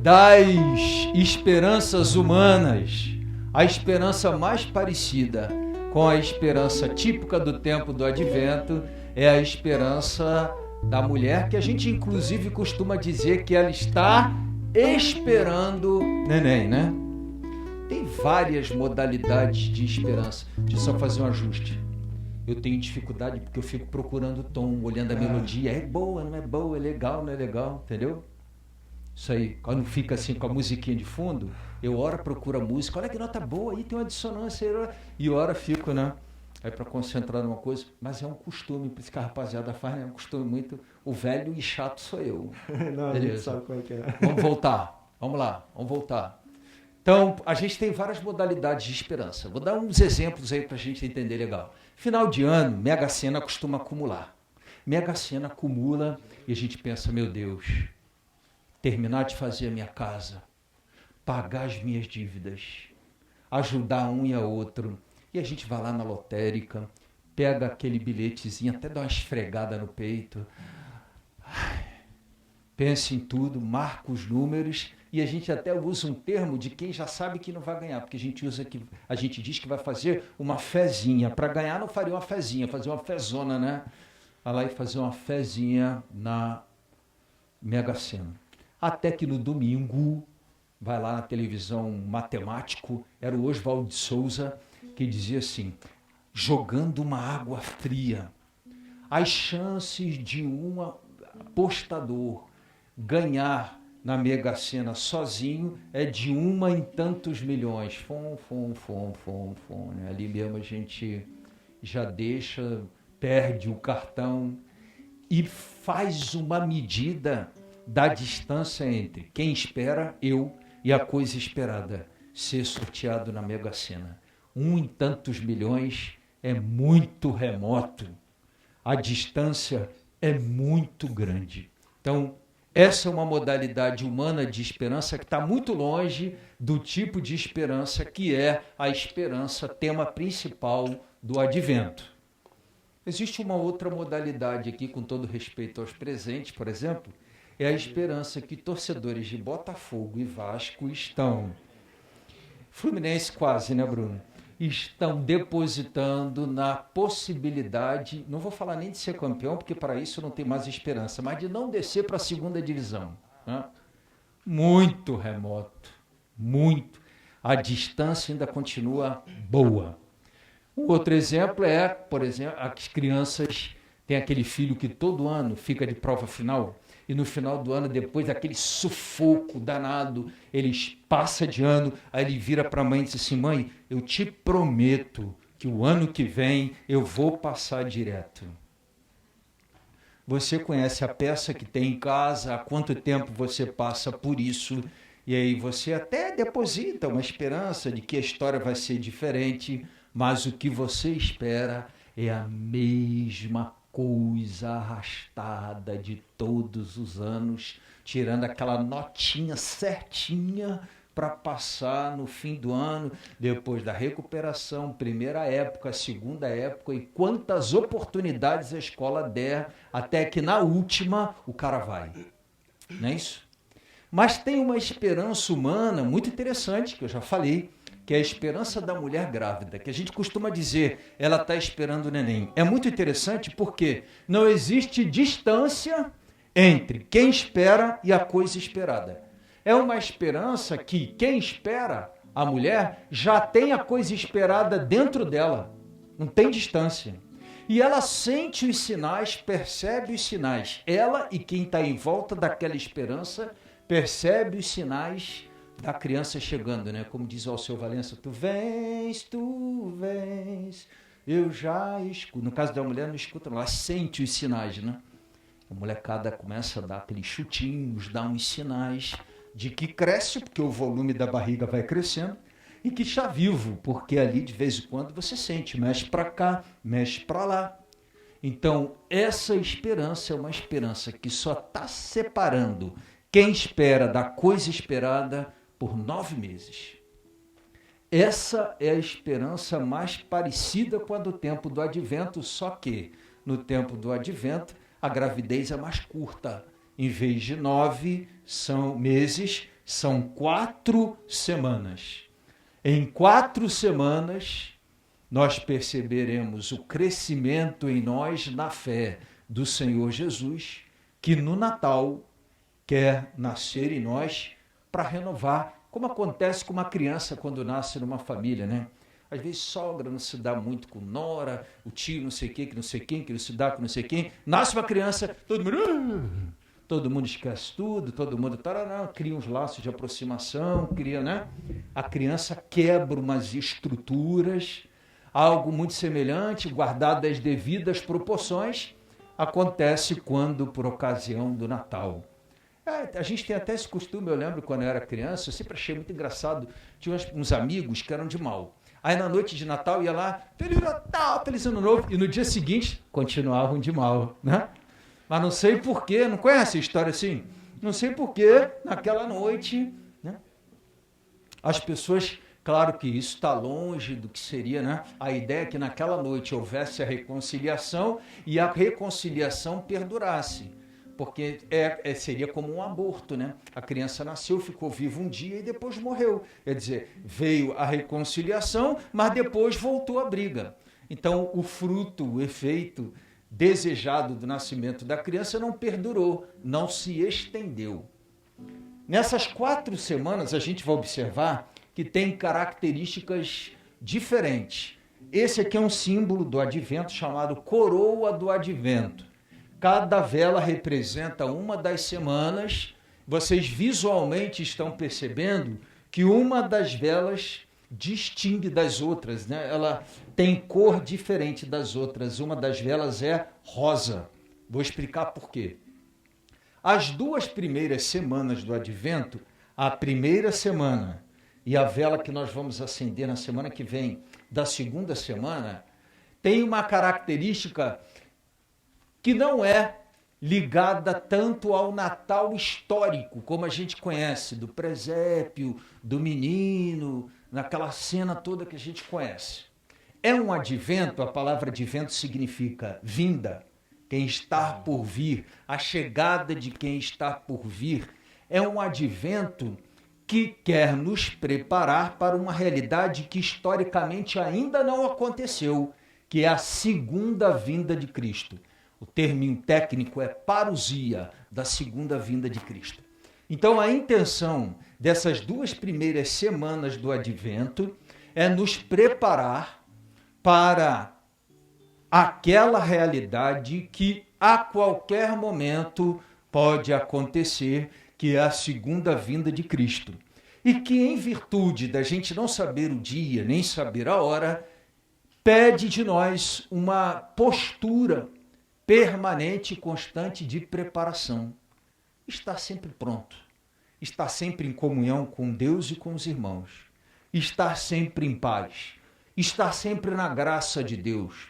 das esperanças humanas, a esperança mais parecida com a esperança típica do tempo do Advento é a esperança da mulher, que a gente inclusive costuma dizer que ela está esperando neném, né? Tem várias modalidades de esperança. Deixa eu só fazer um ajuste. Eu tenho dificuldade porque eu fico procurando o tom, olhando a melodia. É boa, não é boa, é legal, não é legal, entendeu? Isso aí, quando fica assim com a musiquinha de fundo, eu ora procuro a música, olha que nota boa, aí tem uma dissonância, e ora fico, né? Aí para concentrar numa coisa, mas é um costume, por isso que a rapaziada faz, né? É um costume muito, o velho e chato sou eu. Não, a gente sabe como é que é. Vamos voltar, vamos lá, vamos voltar. Então, a gente tem várias modalidades de esperança. Vou dar uns exemplos aí para a gente entender legal. Final de ano, Mega Sena costuma acumular. Mega Sena acumula e a gente pensa, meu Deus, terminar de fazer a minha casa, pagar as minhas dívidas, ajudar um e a outro. E a gente vai lá na lotérica, pega aquele bilhetezinho, até dá uma esfregada no peito, pensa em tudo, marca os números e a gente até usa um termo de quem já sabe que não vai ganhar, porque a gente diz que vai fazer uma fezinha. Para ganhar não faria uma fezinha, fazer uma fezona, né? Vai lá e fazer uma fezinha na Mega Sena. Até que no domingo, vai lá na televisão, um matemático, era o Oswald de Souza, que dizia assim, jogando uma água fria, as chances de um apostador ganhar na Mega Sena sozinho é de 1 em tantos milhões. Ali mesmo a gente já deixa, perde o cartão e faz uma medida da distância entre quem espera, eu, e a coisa esperada, ser sorteado na Mega Sena. 1 em tantos milhões é muito remoto. A distância é muito grande. Então, essa é uma modalidade humana de esperança que está muito longe do tipo de esperança que é a esperança, tema principal do Advento. Existe uma outra modalidade aqui, com todo respeito aos presentes, por exemplo, é a esperança que torcedores de Botafogo e Vasco estão, Fluminense quase, né, Bruno? Estão depositando na possibilidade, não vou falar nem de ser campeão, porque para isso não tem mais esperança, mas de não descer para a segunda divisão. Né? Muito remoto, muito. A distância ainda continua boa. Um outro exemplo é, por exemplo, as crianças têm aquele filho que todo ano fica de prova final, e no final do ano, depois daquele sufoco danado, eles passam de ano, aí ele vira para a mãe e diz assim, mãe, eu te prometo que o ano que vem eu vou passar direto. Você conhece a peça que tem em casa, há quanto tempo você passa por isso, e aí você até deposita uma esperança de que a história vai ser diferente, mas o que você espera é a mesma coisa arrastada de todos os anos, tirando aquela notinha certinha para passar no fim do ano, depois da recuperação, primeira época, segunda época, e quantas oportunidades a escola der, até que na última o cara vai. Não é isso? Mas tem uma esperança humana muito interessante, que eu já falei, que é a esperança da mulher grávida, que a gente costuma dizer, ela está esperando o neném. É muito interessante porque não existe distância entre quem espera e a coisa esperada. É uma esperança que quem espera, a mulher, já tem a coisa esperada dentro dela. Não tem distância. E ela sente os sinais, percebe os sinais. Ela e quem está em volta daquela esperança percebe os sinais da criança chegando, né? Como diz o Alceu Valença, tu vens, eu já escuto. No caso da mulher, não escuta, ela sente os sinais, né? A molecada começa a dar aqueles chutinhos, dá uns sinais de que cresce, porque o volume da barriga vai crescendo, e que está vivo, porque ali de vez em quando você sente, mexe para cá, mexe para lá. Então, essa esperança é uma esperança que só está separando quem espera da coisa esperada por 9 meses. Essa é a esperança mais parecida com a do tempo do Advento, só que no tempo do Advento a gravidez é mais curta. Em vez de 9 meses, São 4 semanas. Em 4 semanas, nós perceberemos o crescimento em nós na fé do Senhor Jesus, que no Natal quer nascer em nós para renovar, como acontece com uma criança quando nasce numa família, né? Às vezes sogra não se dá muito com nora, o tio não sei quem, que não sei quem, que não se dá com não sei quem. Nasce uma criança, todo mundo esquece tudo, todo mundo cria uns laços de aproximação, cria, né? A criança quebra umas estruturas, algo muito semelhante, guardado as devidas proporções, acontece quando, por ocasião do Natal. A gente tem até esse costume, eu lembro quando eu era criança, eu sempre achei muito engraçado, tinha uns amigos que eram de mal. Aí na noite de Natal ia lá, Feliz Natal, Feliz Ano Novo, e no dia seguinte continuavam de mal, né? Mas não sei porquê, não conhece a história assim? Não sei porquê, naquela noite, né? As pessoas, claro que isso está longe do que seria, né? A ideia é que naquela noite houvesse a reconciliação e a reconciliação perdurasse. Porque seria como um aborto, né? A criança nasceu, ficou viva um dia e depois morreu. Quer dizer, veio a reconciliação, mas depois voltou a briga. Então, o fruto, o efeito desejado do nascimento da criança não perdurou, não se estendeu. Nessas 4 semanas, a gente vai observar que tem características diferentes. Esse aqui é um símbolo do advento chamado coroa do advento. Cada vela representa uma das semanas. Vocês visualmente estão percebendo que uma das velas distingue das outras, né? Ela tem cor diferente das outras. Uma das velas é rosa. Vou explicar por quê. As 2 primeiras semanas do advento, a primeira semana e a vela que nós vamos acender na semana que vem, da segunda semana, tem uma característica que não é ligada tanto ao Natal histórico, como a gente conhece, do presépio, do menino, naquela cena toda que a gente conhece. É um advento, a palavra advento significa vinda, quem está por vir, a chegada de quem está por vir. É um advento que quer nos preparar para uma realidade que historicamente ainda não aconteceu, que é a segunda vinda de Cristo. O termo técnico é parousia, da segunda vinda de Cristo. Então, a intenção dessas 2 primeiras semanas do advento é nos preparar para aquela realidade que a qualquer momento pode acontecer, que é a segunda vinda de Cristo. E que, em virtude da gente não saber o dia, nem saber a hora, pede de nós uma postura permanente e constante de preparação. Está sempre pronto, está sempre em comunhão com Deus e com os irmãos, está sempre em paz, está sempre na graça de Deus,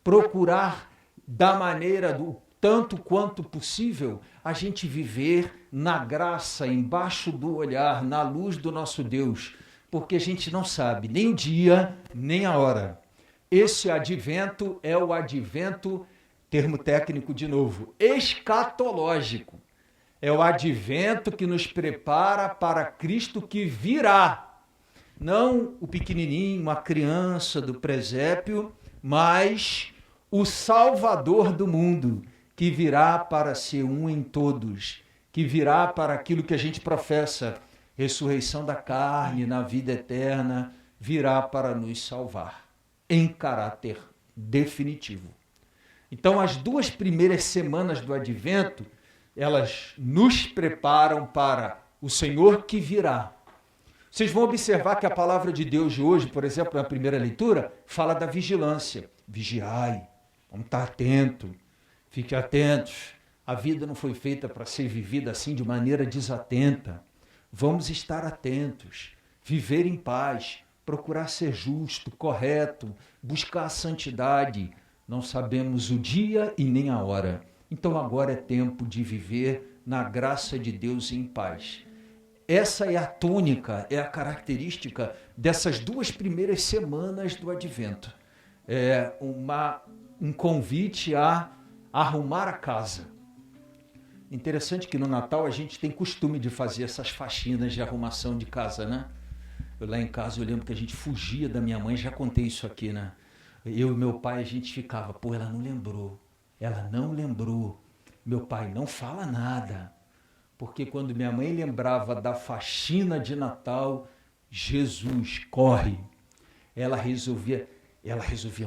procurar da maneira do tanto quanto possível a gente viver na graça, embaixo do olhar, na luz do nosso Deus, porque a gente não sabe nem o dia, nem a hora. Esse advento é o advento, termo técnico de novo, escatológico. É o advento que nos prepara para Cristo que virá. Não o pequenininho, a criança do presépio, mas o Salvador do mundo, que virá para ser um em todos, que virá para aquilo que a gente professa, ressurreição da carne na vida eterna, virá para nos salvar, em caráter definitivo. Então, as 2 primeiras semanas do advento, elas nos preparam para o Senhor que virá. Vocês vão observar que a palavra de Deus de hoje, por exemplo, na primeira leitura, fala da vigilância. Vigiai, vamos estar atentos, fiquem atentos. A vida não foi feita para ser vivida assim de maneira desatenta. Vamos estar atentos, viver em paz, procurar ser justo, correto, buscar a santidade. Não sabemos o dia e nem a hora. Então agora é tempo de viver na graça de Deus em paz. Essa é a tônica, é a característica dessas 2 primeiras semanas do advento. É um convite a arrumar a casa. Interessante que no Natal a gente tem costume de fazer essas faxinas de arrumação de casa, né? Lá em casa eu lembro que a gente fugia da minha mãe, já contei isso aqui, né? Eu e meu pai, a gente ficava, pô, ela não lembrou. Meu pai, não fala nada. Porque quando minha mãe lembrava da faxina de Natal, Jesus, corre. Ela resolvia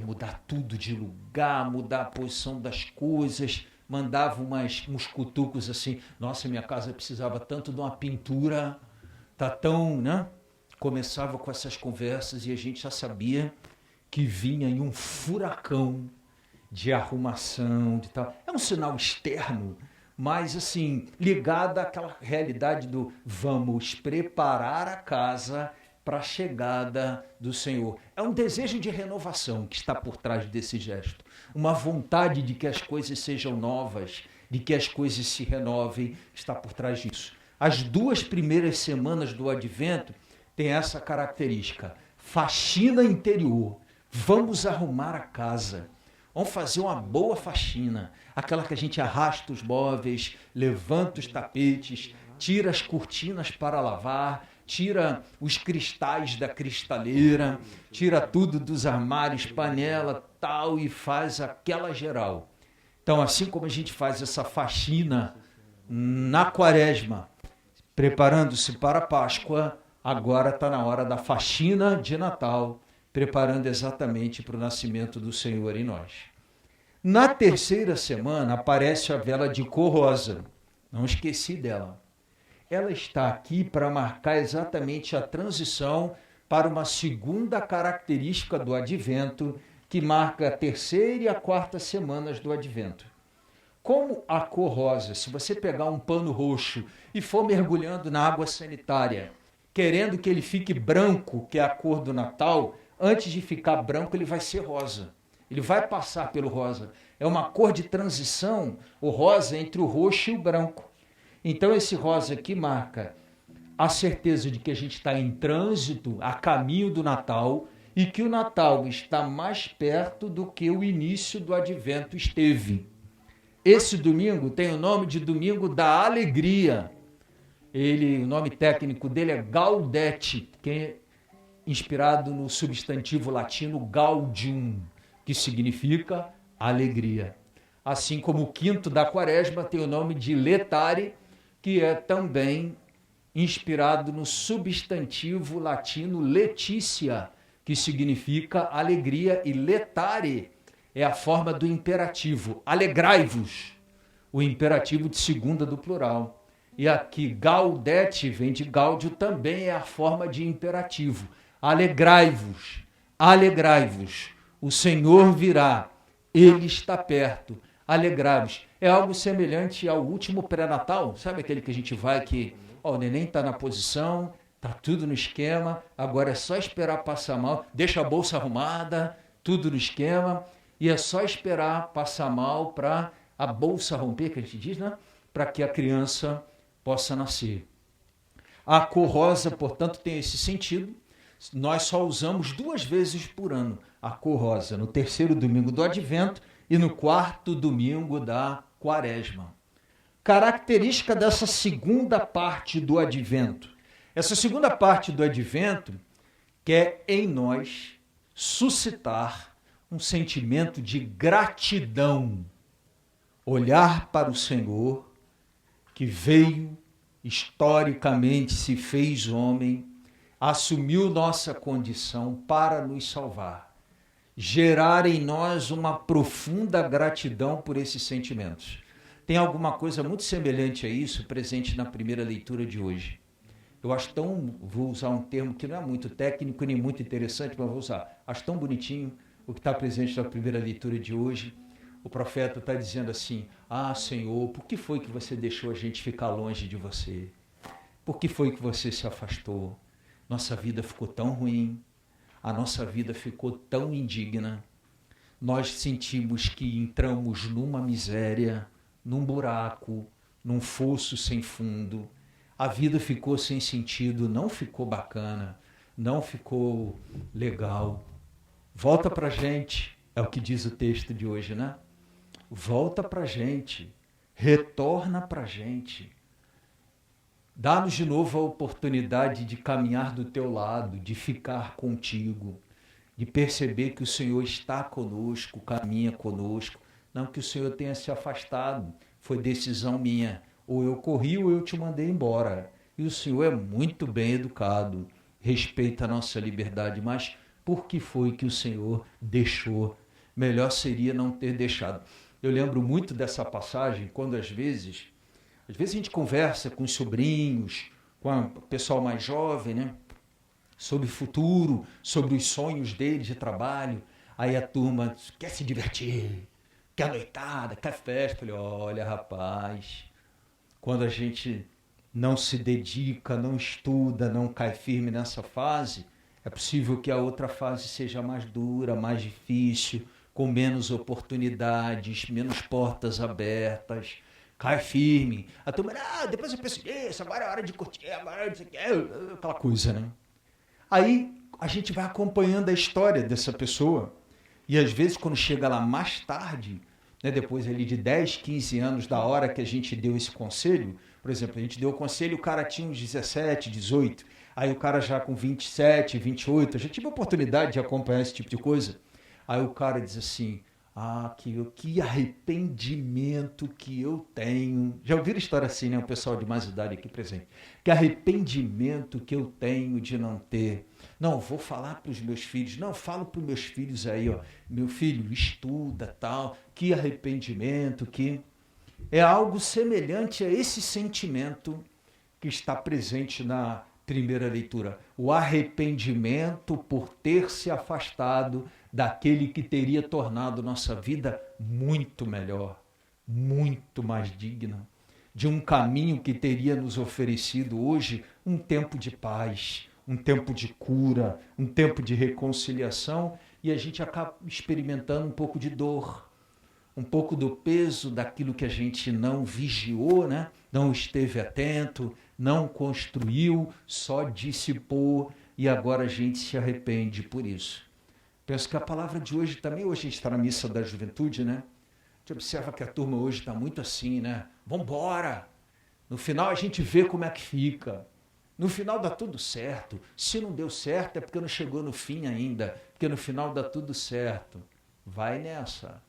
mudar tudo de lugar, mudar a posição das coisas, mandava uns cutucos assim, nossa, minha casa precisava tanto de uma pintura, tá tão, né? Começava com essas conversas e a gente já sabia que vinha em um furacão de arrumação, de tal. É um sinal externo, mas assim, ligado àquela realidade do vamos preparar a casa para a chegada do Senhor. É um desejo de renovação que está por trás desse gesto. Uma vontade de que as coisas sejam novas, de que as coisas se renovem, está por trás disso. As 2 primeiras semanas do Advento têm essa característica. Faxina interior. Vamos arrumar a casa. Vamos fazer uma boa faxina. Aquela que a gente arrasta os móveis, levanta os tapetes, tira as cortinas para lavar, tira os cristais da cristaleira, tira tudo dos armários, panela, tal, e faz aquela geral. Então, assim como a gente faz essa faxina na Quaresma, preparando-se para a Páscoa, agora está na hora da faxina de Natal, preparando exatamente para o nascimento do Senhor em nós. Na 3ª semana aparece a vela de cor rosa. Não esqueci dela. Ela está aqui para marcar exatamente a transição para uma segunda característica do Advento, que marca a 3ª e a 4ª semanas do Advento. Como a cor rosa, se você pegar um pano roxo e for mergulhando na água sanitária, querendo que ele fique branco, que é a cor do Natal, antes de ficar branco ele vai ser rosa. Ele vai passar pelo rosa. É uma cor de transição, o rosa, entre o roxo e o branco. Então esse rosa aqui marca a certeza de que a gente está em trânsito, a caminho do Natal, e que o Natal está mais perto do que o início do Advento esteve. Esse domingo tem o nome de Domingo da Alegria. O nome técnico dele é Gaudete, que é inspirado no substantivo latino gaudium, que significa alegria. Assim como o quinto da Quaresma tem o nome de Letare, que é também inspirado no substantivo latino Letícia, que significa alegria, e letare é a forma do imperativo, alegrai-vos, o imperativo de segunda do plural. E aqui gaudete vem de gáudio, também é a forma de imperativo, alegrai-vos, alegrai-vos, o Senhor virá, Ele está perto, alegrai-vos. É algo semelhante ao último pré-natal, sabe aquele que a gente vai que o neném está na posição, está tudo no esquema, agora é só esperar passar mal, deixa a bolsa arrumada, tudo no esquema, e é só esperar passar mal para a bolsa romper, que a gente diz, né? Para que a criança possa nascer. A cor rosa, portanto, tem esse sentido. Nós só usamos 2 vezes por ano a cor rosa, no 3º domingo do Advento e no 4º domingo da Quaresma. Característica dessa segunda parte do Advento. Essa segunda parte do Advento quer em nós suscitar um sentimento de gratidão. Olhar para o Senhor, que veio, historicamente se fez homem, assumiu nossa condição para nos salvar. Gerar em nós uma profunda gratidão por esses sentimentos. Tem alguma coisa muito semelhante a isso presente na primeira leitura de hoje. Eu acho vou usar um termo que não é muito técnico nem muito interessante, mas vou usar. Acho tão bonitinho o que está presente na primeira leitura de hoje. O profeta está dizendo assim, Senhor, por que foi que você deixou a gente ficar longe de você? Por que foi que você se afastou? Nossa vida ficou tão ruim, a nossa vida ficou tão indigna. Nós sentimos que entramos numa miséria, num buraco, num fosso sem fundo. A vida ficou sem sentido, não ficou bacana, não ficou legal. Volta pra gente, é o que diz o texto de hoje, né? Volta pra gente, retorna para a gente. Dá-nos de novo a oportunidade de caminhar do teu lado, de ficar contigo, de perceber que o Senhor está conosco, caminha conosco. Não que o Senhor tenha se afastado, foi decisão minha. Ou eu corri ou eu te mandei embora. E o Senhor é muito bem educado, respeita a nossa liberdade, mas por que foi que o Senhor deixou? Melhor seria não ter deixado. Eu lembro muito dessa passagem, quando às vezes a gente conversa com os sobrinhos, com o pessoal mais jovem, né? Sobre o futuro, sobre os sonhos deles de trabalho. Aí a turma quer se divertir, quer noitada, quer festa. Eu falei, olha, rapaz, quando a gente não se dedica, não estuda, não cai firme nessa fase, é possível que a outra fase seja mais dura, mais difícil, com menos oportunidades, menos portas abertas. Cai firme. A turma, depois eu penso nisso, agora é hora de curtir, agora é hora de... aquela coisa, né? Aí a gente vai acompanhando a história dessa pessoa e às vezes quando chega lá mais tarde, né, depois ali de 10, 15 anos da hora que a gente deu esse conselho, por exemplo, a gente deu o conselho, o cara tinha uns 17, 18, aí o cara já com 27, 28, eu já tive a oportunidade de acompanhar esse tipo de coisa, aí o cara diz assim, que arrependimento que eu tenho. Já ouviram história assim, né? O pessoal de mais idade aqui presente. Que arrependimento que eu tenho de não ter. Não, vou falar para os meus filhos. Não, falo para os meus filhos aí, ó. Meu filho, estuda, tal. Que arrependimento, que... É algo semelhante a esse sentimento que está presente na primeira leitura. O arrependimento por ter se afastado daquele que teria tornado nossa vida muito melhor, muito mais digna, de um caminho que teria nos oferecido hoje um tempo de paz, um tempo de cura, um tempo de reconciliação, e a gente acaba experimentando um pouco de dor, um pouco do peso daquilo que a gente não vigiou, né? Não esteve atento, não construiu, só dissipou, e agora a gente se arrepende por isso. Penso que a palavra de hoje também, hoje a gente está na missa da juventude, né? A gente observa que a turma hoje está muito assim, né? Vambora! No final a gente vê como é que fica. No final dá tudo certo. Se não deu certo é porque não chegou no fim ainda. Porque no final dá tudo certo. Vai nessa.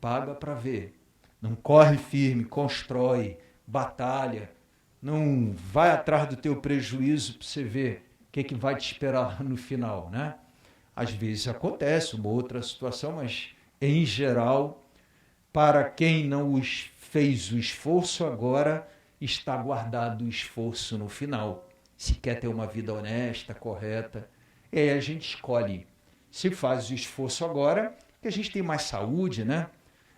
Paga para ver. Não corre firme, constrói, batalha. Não vai atrás do teu prejuízo para você ver o que vai te esperar no final, né? Às vezes acontece uma outra situação, mas em geral, para quem não fez o esforço agora, está guardado o esforço no final. Se quer ter uma vida honesta, correta, e aí a gente escolhe. Se faz o esforço agora, que a gente tem mais saúde, né?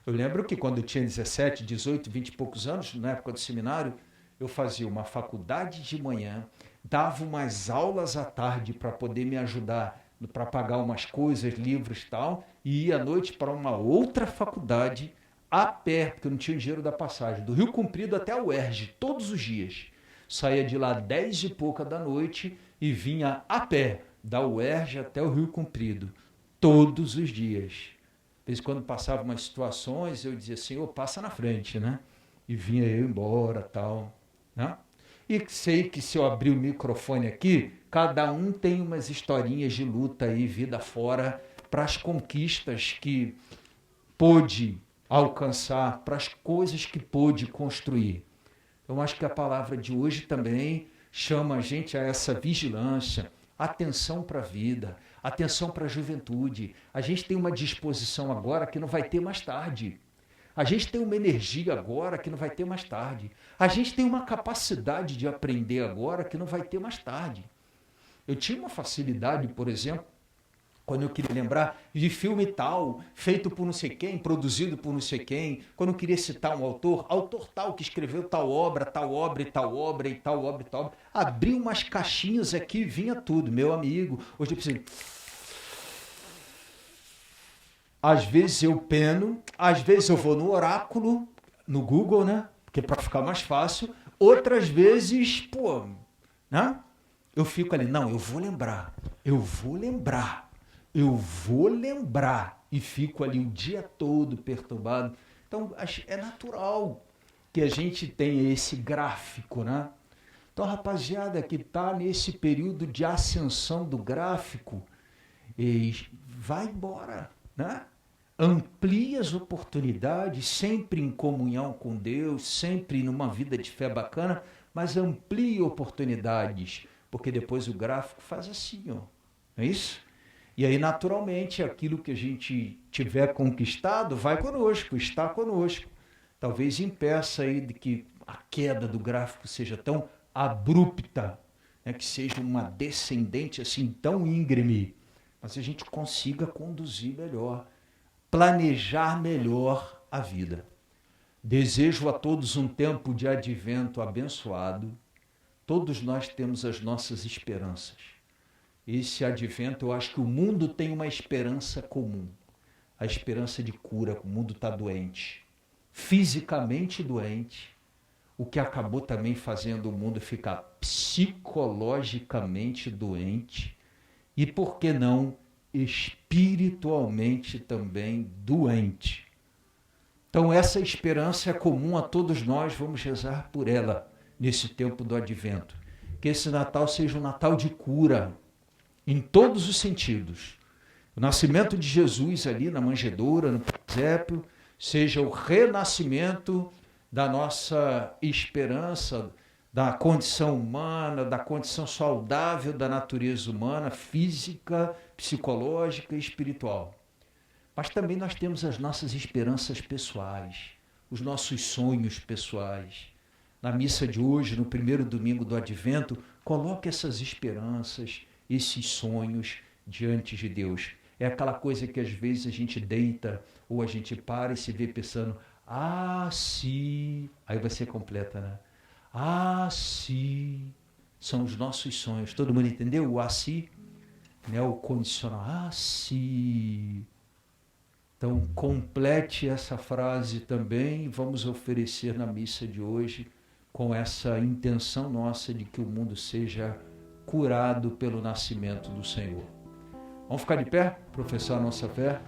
Eu lembro que quando eu tinha 17, 18, 20 e poucos anos, na época do seminário, eu fazia uma faculdade de manhã, dava umas aulas à tarde para poder me ajudar para pagar umas coisas, livros e tal, e ia à noite para uma outra faculdade a pé, porque eu não tinha dinheiro da passagem, do Rio Comprido até a UERJ, todos os dias. Saía de lá 10 e pouca da noite e vinha a pé, da UERJ até o Rio Comprido, todos os dias. De vez em quando passava umas situações, eu dizia, Senhor, passa na frente, né? E vinha eu embora, tal, né? E sei que se eu abrir o microfone aqui, cada um tem umas historinhas de luta aí, vida fora, para as conquistas que pôde alcançar, para as coisas que pôde construir. Eu acho que a palavra de hoje também chama a gente a essa vigilância, atenção para a vida, atenção para a juventude. A gente tem uma disposição agora que não vai ter mais tarde. A gente tem uma energia agora que não vai ter mais tarde. A gente tem uma capacidade de aprender agora que não vai ter mais tarde. Eu tinha uma facilidade, por exemplo, quando eu queria lembrar de filme tal, feito por não sei quem, produzido por não sei quem, quando eu queria citar um autor tal que escreveu tal obra, tal obra e tal obra e tal obra e tal obra, abri umas caixinhas aqui e vinha tudo, meu amigo. Hoje eu preciso... Às vezes eu peno, às vezes eu vou no oráculo, no Google, né? Porque para ficar mais fácil. Outras vezes, né? Eu fico ali, não, eu vou lembrar. E fico ali o dia todo perturbado. Então, é natural que a gente tem esse gráfico, né? Então, rapaziada que está nesse período de ascensão do gráfico, vai embora, né? Amplie as oportunidades, sempre em comunhão com Deus, sempre numa vida de fé bacana, mas amplie oportunidades, porque depois o gráfico faz assim, ó, não é isso? E aí, naturalmente, aquilo que a gente tiver conquistado vai conosco, está conosco. Talvez impeça aí de que a queda do gráfico seja tão abrupta, né, que seja uma descendente assim tão íngreme, mas a gente consiga conduzir melhor, planejar melhor a vida. Desejo a todos um tempo de advento abençoado. Todos nós temos as nossas esperanças. Esse advento, eu acho que o mundo tem uma esperança comum. A esperança de cura. O mundo está doente, fisicamente doente, o que acabou também fazendo o mundo ficar psicologicamente doente e, por que não, espiritualmente também doente. Então essa esperança é comum a todos nós, vamos rezar por ela nesse tempo do advento. Que esse Natal seja um Natal de cura, em todos os sentidos. O nascimento de Jesus ali na manjedoura, no presépio, seja o renascimento da nossa esperança, da condição humana, da condição saudável da natureza humana, física, psicológica e espiritual. Mas também nós temos as nossas esperanças pessoais, os nossos sonhos pessoais. Na missa de hoje, no primeiro domingo do Advento, coloque essas esperanças, esses sonhos diante de Deus. É aquela coisa que às vezes a gente deita ou a gente para e se vê pensando, se... Aí você completa, né? Se... São os nossos sonhos. Todo mundo entendeu? O se, né? O condicional. Se... Então, complete essa frase também. Vamos oferecer na missa de hoje com essa intenção nossa de que o mundo seja curado pelo nascimento do Senhor. Vamos ficar de pé, professar a nossa fé?